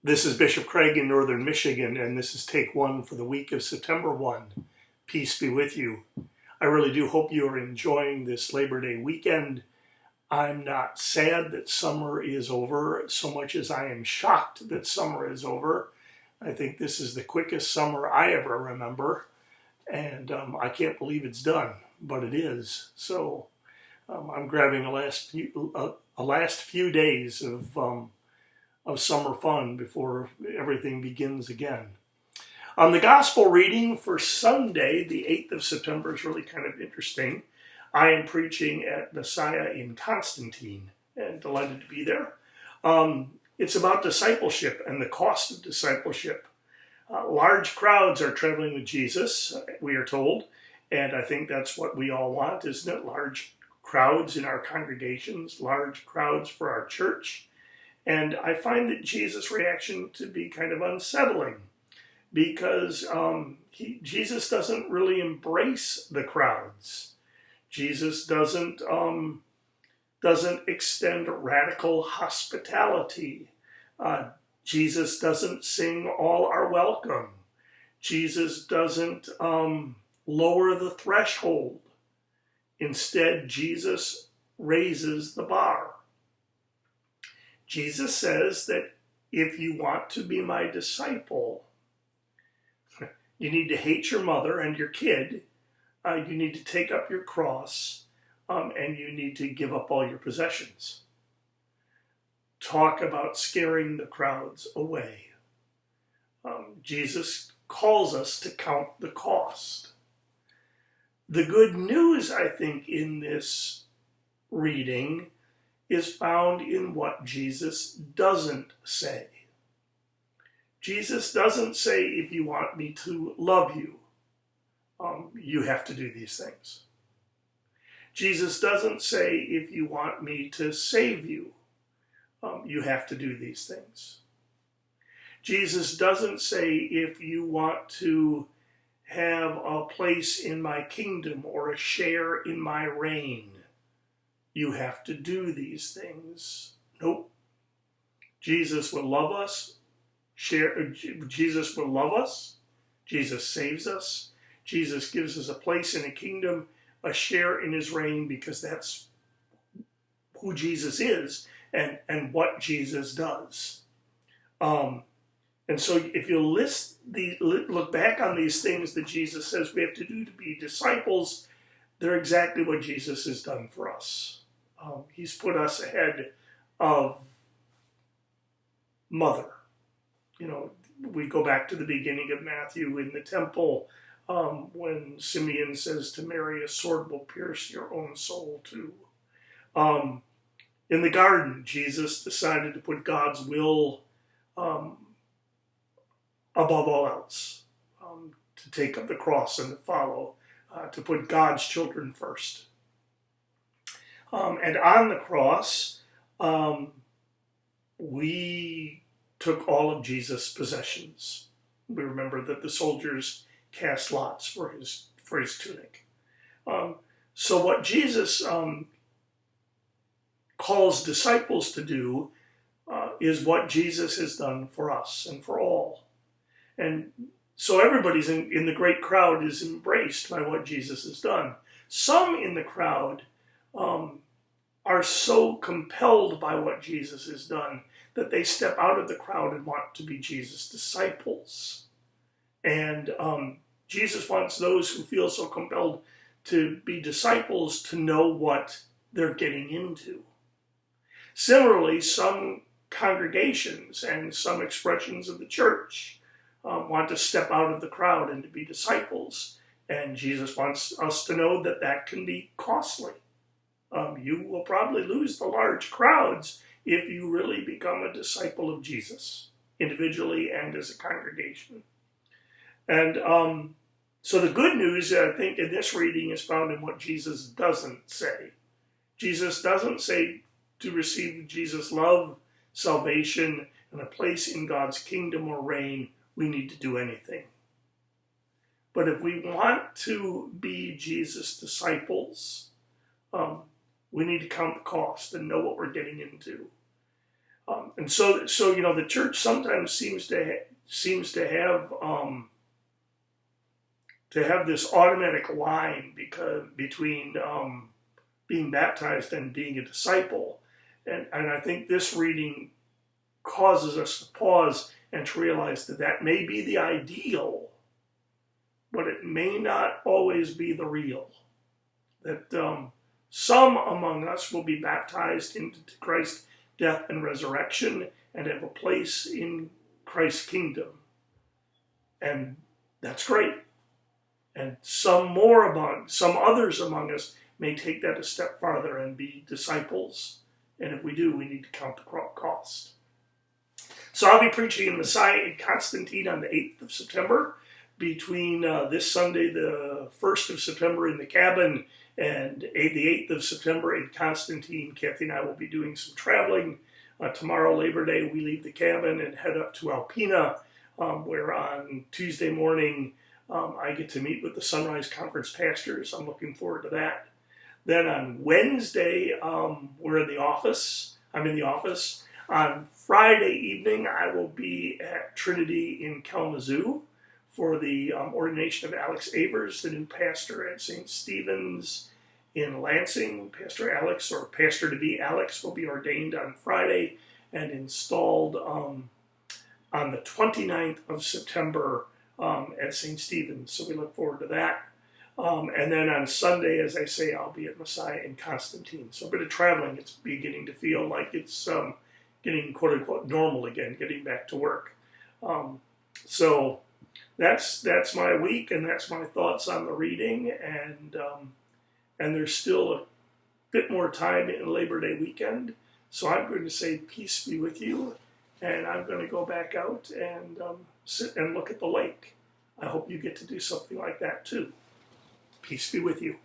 This is Bishop Craig in Northern Michigan, and this is take one for the week of September 1. Peace be with you. I really do hope you are enjoying this Labor Day weekend. I'm not sad that summer is over so much as I am shocked that summer is over. I think this is the quickest summer I ever remember, and I can't believe it's done, but it is. So I'm grabbing a last few days of summer fun before everything begins again. The gospel reading for Sunday, the 8th of September, is really kind of interesting. I am preaching at Messiah in Constantine and delighted to be there. It's about discipleship and the cost of discipleship. Large crowds are traveling with Jesus, we are told, and I think that's what we all want, isn't it? Large crowds in our congregations, large crowds for our church. And I find that Jesus' reaction to be kind of unsettling because Jesus doesn't really embrace the crowds. Jesus doesn't extend radical hospitality. Jesus doesn't sing all are welcome. Jesus doesn't lower the threshold. Instead, Jesus raises the bar. Jesus says that if you want to be my disciple, you need to hate your mother and your kid, you need to take up your cross, and you need to give up all your possessions. Talk about scaring the crowds away. Jesus calls us to count the cost. The good news, I think, in this reading is found in what Jesus doesn't say. Jesus doesn't say, if you want me to love you, you have to do these things. Jesus doesn't say, if you want me to save you, you have to do these things. Jesus doesn't say, if you want to have a place in my kingdom or a share in my reign, you have to do these things. Nope. Jesus will love us. Jesus will love us. Jesus saves us. Jesus gives us a place in a kingdom, a share in his reign, because that's who Jesus is and what Jesus does. And so if you look back on these things that Jesus says we have to do to be disciples, they're exactly what Jesus has done for us. He's put us ahead of mother. You know, we go back to the beginning of Matthew in the temple when Simeon says to Mary, a sword will pierce your own soul too. In the garden, Jesus decided to put God's will above all else, to take up the cross and to follow, to put God's children first. And on the cross, we took all of Jesus' possessions. We remember that the soldiers cast lots for his tunic. So what Jesus calls disciples to do is what Jesus has done for us and for all. And so everybody's in the great crowd is embraced by what Jesus has done. Some in the crowd are so compelled by what Jesus has done that they step out of the crowd and want to be Jesus' disciples. And Jesus wants those who feel so compelled to be disciples to know what they're getting into. Similarly, some congregations and some expressions of the church want to step out of the crowd and to be disciples. And Jesus wants us to know that that can be costly. You will probably lose the large crowds if you really become a disciple of Jesus, individually and as a congregation. And so the good news, I think, in this reading is found in what Jesus doesn't say. Jesus doesn't say to receive Jesus' love, salvation, and a place in God's kingdom or reign, we need to do anything. But if we want to be Jesus' disciples, we need to count the cost and know what we're getting into. And so the church sometimes seems to have this automatic line between being baptized and being a disciple, and I think this reading causes us to pause and to realize that may be the ideal, but it may not always be the real. That some among us will be baptized into Christ's death and resurrection and have a place in Christ's kingdom. And that's great. And some others among us may take that a step farther and be disciples. And if we do, we need to count the cost. So I'll be preaching in Messiah in Constantine on the 8th of September, between this Sunday, the 1st of September in the cabin, and the 8th of September in Constantine. Kathy and I will be doing some traveling. Tomorrow, Labor Day, we leave the cabin and head up to Alpena, where on Tuesday morning I get to meet with the Sunrise Conference pastors. I'm looking forward to that. Then on Wednesday, we're in the office. I'm in the office. On Friday evening, I will be at Trinity in Kalamazoo for the ordination of Alex Avers, the new pastor at St. Stephen's in Lansing. Pastor Alex, or pastor-to-be Alex, will be ordained on Friday and installed on the 29th of September at St. Stephen's. So we look forward to that. And then on Sunday, as I say, I'll be at Messiah in Constantine. So a bit of traveling. It's beginning to feel like it's getting quote-unquote normal again, getting back to work. So that's my week, and that's my thoughts on the reading. And there's still a bit more time in Labor Day weekend. So I'm going to say peace be with you, and I'm going to go back out and sit and look at the lake. I hope you get to do something like that too. Peace be with you.